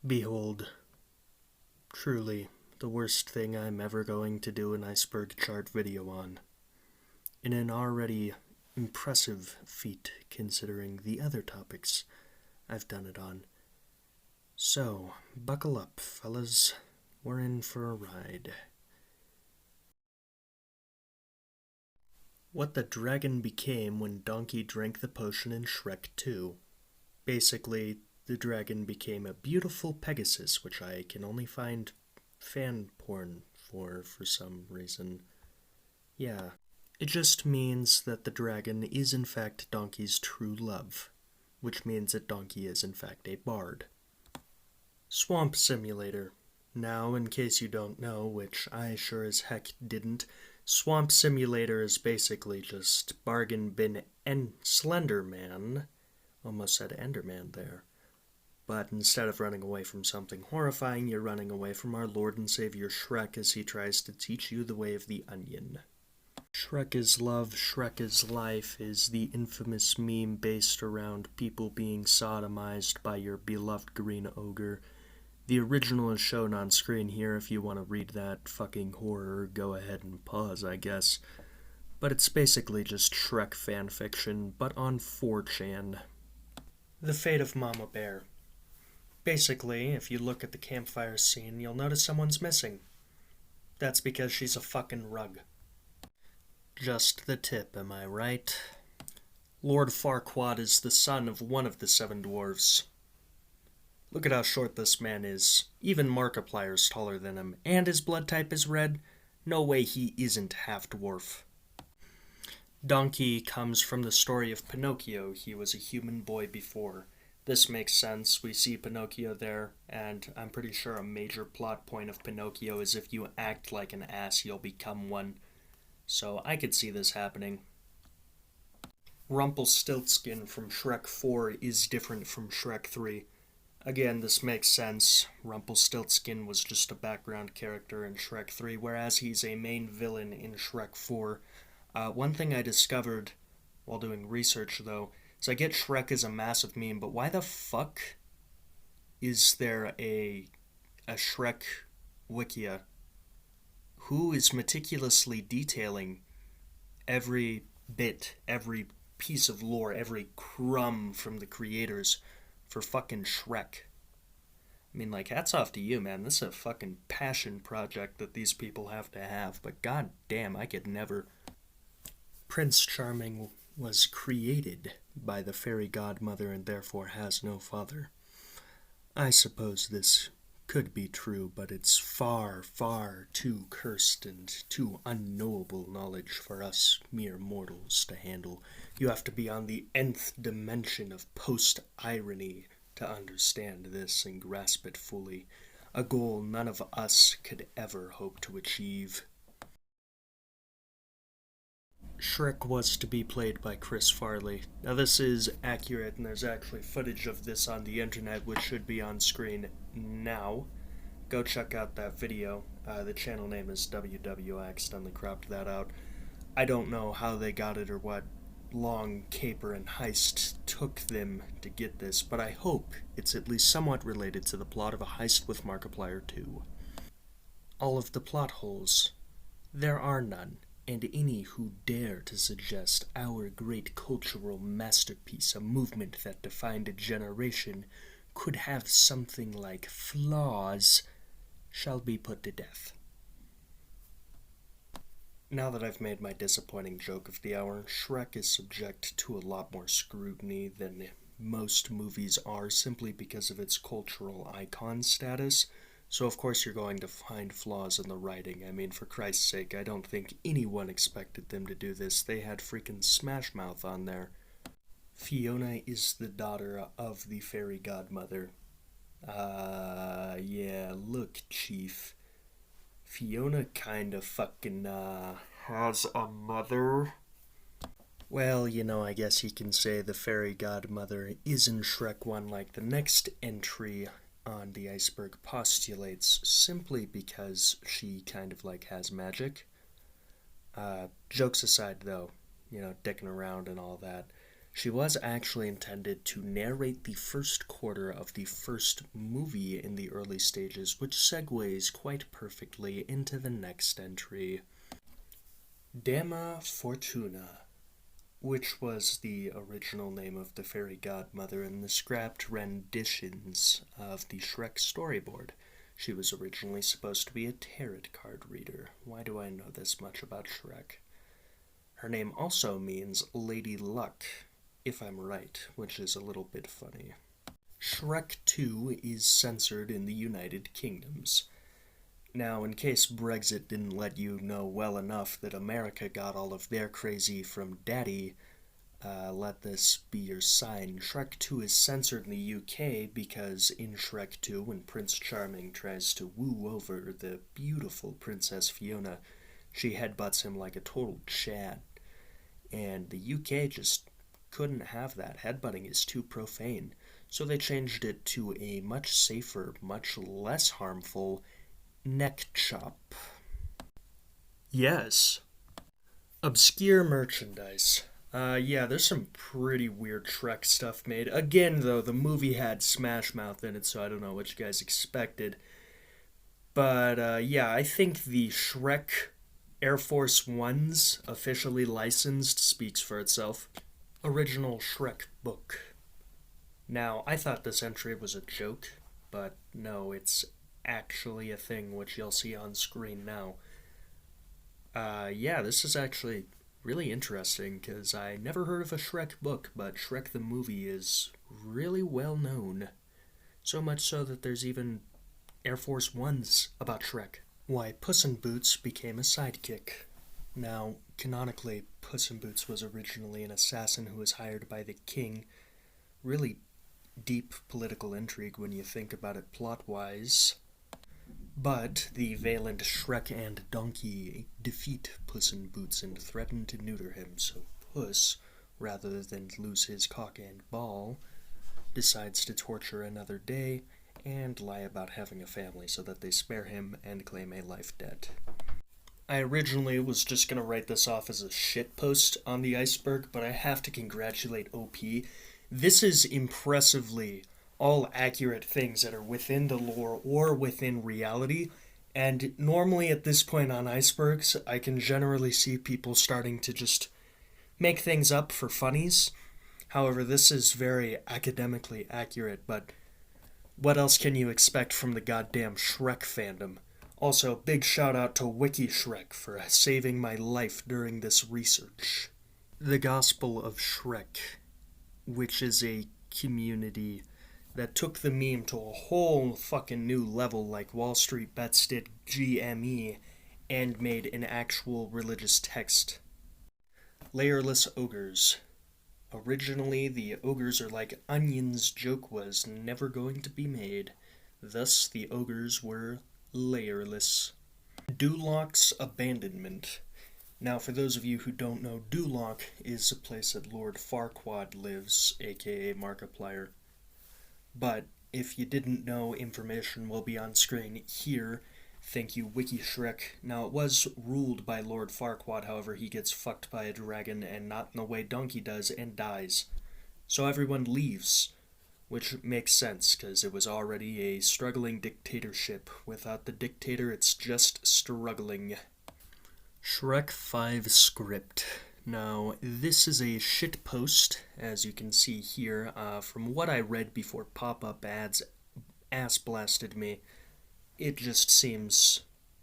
Behold, truly, the worst thing I'm ever going to do an iceberg chart video on. In an already impressive feat considering the other topics I've done it on. So, buckle up, fellas. We're in for a ride. What the dragon became when Donkey drank the potion in Shrek 2. Basically, the dragon became a beautiful Pegasus, which I can only find fan porn for some reason. Yeah, it just means that the dragon is in fact Donkey's true love, which means that Donkey is in fact a bard. Swamp Simulator. Now, in case you don't know, which I sure as heck didn't, Swamp Simulator is basically just Bargain Bin and Slender Man. Almost said Enderman there. But instead of running away from something horrifying, you're running away from our Lord and Savior Shrek as he tries to teach you the way of the onion. Shrek is love, Shrek is life is the infamous meme based around people being sodomized by your beloved green ogre. The original is shown on screen here. If you want to read that fucking horror, go ahead and pause, I guess. But it's basically just Shrek fanfiction, but on 4chan. The Fate of Mama Bear. Basically, if you look at the campfire scene, you'll notice someone's missing. That's because she's a fucking rug. Just the tip, am I right? Lord Farquaad is the son of one of the 7 dwarves. Look at how short this man is. Even Markiplier's taller than him, and his blood type is red. No way he isn't half-dwarf. Donkey comes from the story of Pinocchio. He was a human boy before. This makes sense. We see Pinocchio there, and I'm pretty sure a major plot point of Pinocchio is if you act like an ass, you'll become one. So I could see this happening. Rumpelstiltskin from Shrek 4 is different from Shrek 3. Again, this makes sense. Rumpelstiltskin was just a background character in Shrek 3, whereas he's a main villain in Shrek 4. One thing I discovered while doing research, though, is I get Shrek as a massive meme, but why the fuck is there a Shrek Wikia? Who is meticulously detailing every bit, every piece of lore, every crumb from the creators for fucking Shrek? I mean, like, hats off to you, man. This is a fucking passion project that these people have to have, but god damn, I could never. Prince Charming was created by the fairy godmother and therefore has no father. I suppose this could be true, but it's far, far too cursed and too unknowable knowledge for us mere mortals to handle. You have to be on the nth dimension of post-irony to understand this and grasp it fully, a goal none of us could ever hope to achieve. Shrek was to be played by Chris Farley. Now this is accurate, and there's actually footage of this on the internet which should be on screen now. Go check out that video. The channel name is WW. I accidentally cropped that out. I don't know how they got it or what long caper and heist took them to get this, but I hope it's at least somewhat related to the plot of A Heist with Markiplier 2. All of the plot holes. There are none. And any who dare to suggest our great cultural masterpiece, a movement that defined a generation, could have something like flaws, shall be put to death. Now that I've made my disappointing joke of the hour, Shrek is subject to a lot more scrutiny than most movies are, simply because of its cultural icon status. So of course you're going to find flaws in the writing. I mean, for Christ's sake, I don't think anyone expected them to do this. They had freaking Smash Mouth on there. Fiona is the daughter of the fairy godmother. Yeah, look, Chief. Fiona kinda fucking, has a mother. Well, you know, I guess you can say the fairy godmother is in Shrek 1 like the next entry on the iceberg postulates, simply because she kind of like has magic. Jokes aside though, you know, dicking around and all that, She was actually intended to narrate the first quarter of the first movie in the early stages, which segues quite perfectly into the next entry. Dama Fortuna, which was the original name of the fairy godmother in the scrapped renditions of the Shrek storyboard. She was originally supposed to be a tarot card reader. Why do I know this much about Shrek? Her name also means Lady Luck, if I'm right, which is a little bit funny. Shrek 2 is censored in the United Kingdoms. Now, in case Brexit didn't let you know well enough that America got all of their crazy from Daddy, let this be your sign. Shrek 2 is censored in the UK because in Shrek 2, when Prince Charming tries to woo over the beautiful Princess Fiona, she headbutts him like a total Chad. And the UK just couldn't have that. Headbutting is too profane. So they changed it to a much safer, much less harmful neck chop. Yes. Obscure merchandise. Yeah, there's some pretty weird Shrek stuff made. Again, though, the movie had Smash Mouth in it, so I don't know what you guys expected. But, yeah, I think the Shrek Air Force Ones, officially licensed, speaks for itself. Original Shrek book. Now, I thought this entry was a joke, but no, it's actually a thing, which you'll see on screen now. Yeah, this is actually really interesting, because I never heard of a Shrek book, but Shrek the movie is really well known. So much so that there's even Air Force Ones about Shrek. Why Puss in Boots became a sidekick. Now, canonically, Puss in Boots was originally an assassin who was hired by the king. Really deep political intrigue when you think about it plot-wise. But the valiant Shrek and Donkey defeat Puss in Boots and threaten to neuter him, so Puss, rather than lose his cock and ball, decides to torture another day and lie about having a family so that they spare him and claim a life debt. I originally was just going to write this off as a shitpost on the iceberg, but I have to congratulate OP. This is impressively all accurate things that are within the lore or within reality, and normally at this point on icebergs, I can generally see people starting to just make things up for funnies. However, this is very academically accurate, but what else can you expect from the goddamn Shrek fandom? Also, big shout out to Wiki Shrek for saving my life during this research. The Gospel of Shrek, which is a community that took the meme to a whole fucking new level like Wall Street Bets did GME and made an actual religious text. Layerless ogres. Originally, the ogres are like onions joke was never going to be made. Thus, the ogres were layerless. Duloch's Abandonment. Now, for those of you who don't know, Duloch is a place that Lord Farquaad lives, aka Markiplier. But if you didn't know, information will be on screen here. Thank you, Wiki Shrek. Now, it was ruled by Lord Farquaad, however, he gets fucked by a dragon, and not in the way Donkey does, and dies. So everyone leaves, which makes sense, because it was already a struggling dictatorship. Without the dictator, it's just struggling. Shrek 5 script. Now, this is a shit post, as you can see here. From what I read before pop-up ads ass blasted me, it just seems,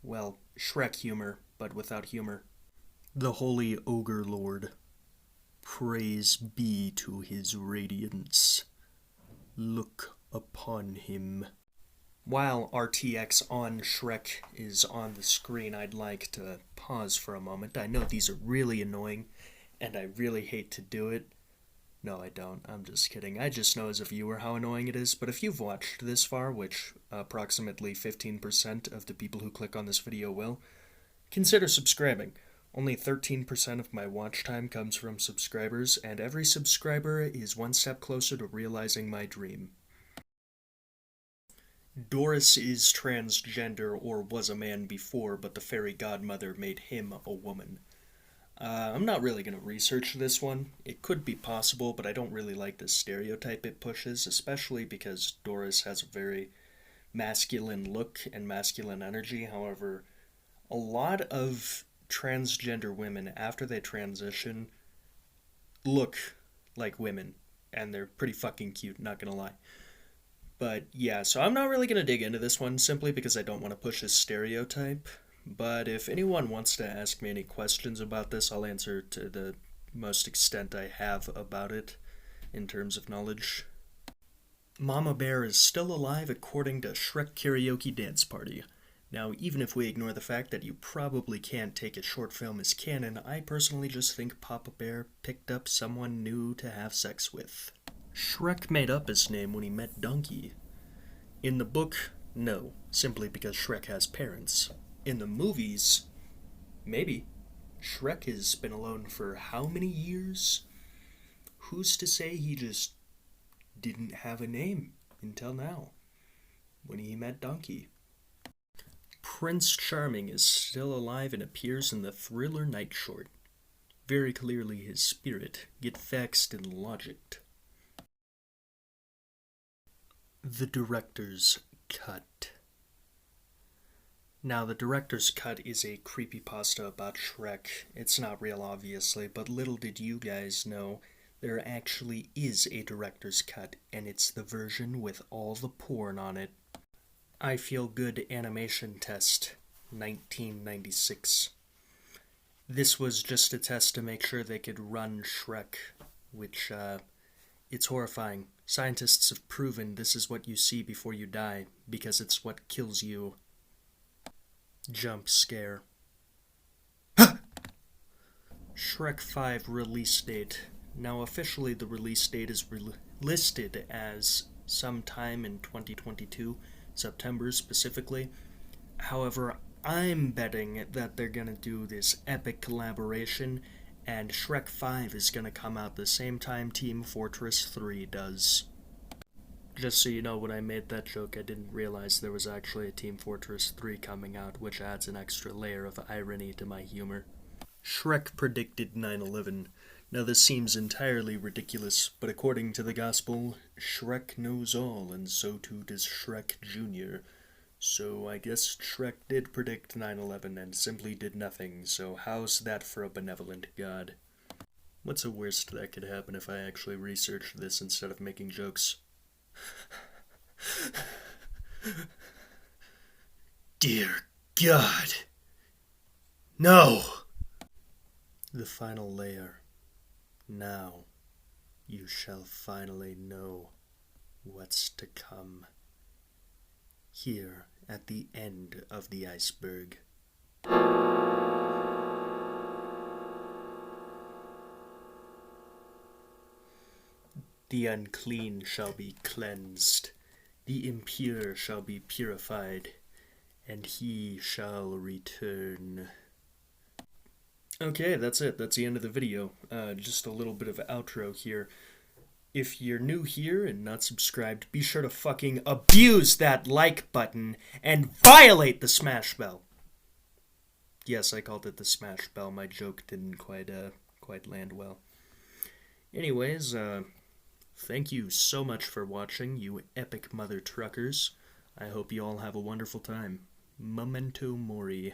well, Shrek humor, but without humor. The Holy Ogre Lord. Praise be to his radiance. Look upon him. While RTX on Shrek is on the screen, I'd like to pause for a moment. I know these are really annoying, and I really hate to do it. No, I don't. I'm just kidding. I just know as a viewer how annoying it is, but if you've watched this far, which approximately 15% of the people who click on this video will, consider subscribing. Only 13% of my watch time comes from subscribers, and every subscriber is one step closer to realizing my dream. Doris is transgender or was a man before, but the fairy godmother made him a woman. I'm not really going to research this one. It could be possible, but I don't really like the stereotype it pushes, especially because Doris has a very masculine look and masculine energy. However, a lot of transgender women, after they transition, look like women, and they're pretty fucking cute, not gonna lie. But yeah, so I'm not really gonna dig into this one simply because I don't want to push a stereotype. But if anyone wants to ask me any questions about this, I'll answer to the most extent I have about it in terms of knowledge. Mama Bear is still alive according to Shrek Karaoke Dance Party. Now, even if we ignore the fact that you probably can't take a short film as canon, I personally just think Papa Bear picked up someone new to have sex with. Shrek made up his name when he met Donkey. In the book, no, simply because Shrek has parents. In the movies, maybe. Shrek has been alone for how many years? Who's to say he just didn't have a name until now, when he met Donkey? Prince Charming is still alive and appears in the Thriller Night Short. Very clearly his spirit get vexed and logicked. The Director's Cut. Now, the Director's Cut is a creepypasta about Shrek. It's not real, obviously, but little did you guys know, there actually is a Director's Cut, and it's the version with all the porn on it. I Feel Good Animation Test, 1996. This was just a test to make sure they could run Shrek, which, it's horrifying. Scientists have proven this is what you see before you die, because it's what kills you. Jump scare. Shrek 5 release date. Now officially the release date is listed as sometime in 2022, September specifically. However, I'm betting that they're gonna do this epic collaboration, and Shrek 5 is gonna come out the same time Team Fortress 3 does. Just so you know, when I made that joke, I didn't realize there was actually a Team Fortress 3 coming out, which adds an extra layer of irony to my humor. Shrek predicted 9/11. Now this seems entirely ridiculous, but according to the gospel, Shrek knows all, and so too does Shrek Jr. So I guess Shrek did predict 9/11 and simply did nothing, so how's that for a benevolent god? What's the worst that could happen if I actually researched this instead of making jokes? Dear God. No! The final layer. Now, you shall finally know what's to come. Here at the end of the iceberg. The unclean shall be cleansed, the impure shall be purified, and he shall return. Okay, that's it. That's the end of the video. Just a little bit of outro here. If you're new here and not subscribed, be sure to fucking abuse that like button and violate the smash bell. Yes, I called it the smash bell. My joke didn't quite land well. Anyways, thank you so much for watching, you epic mother truckers. I hope you all have a wonderful time. Memento Mori.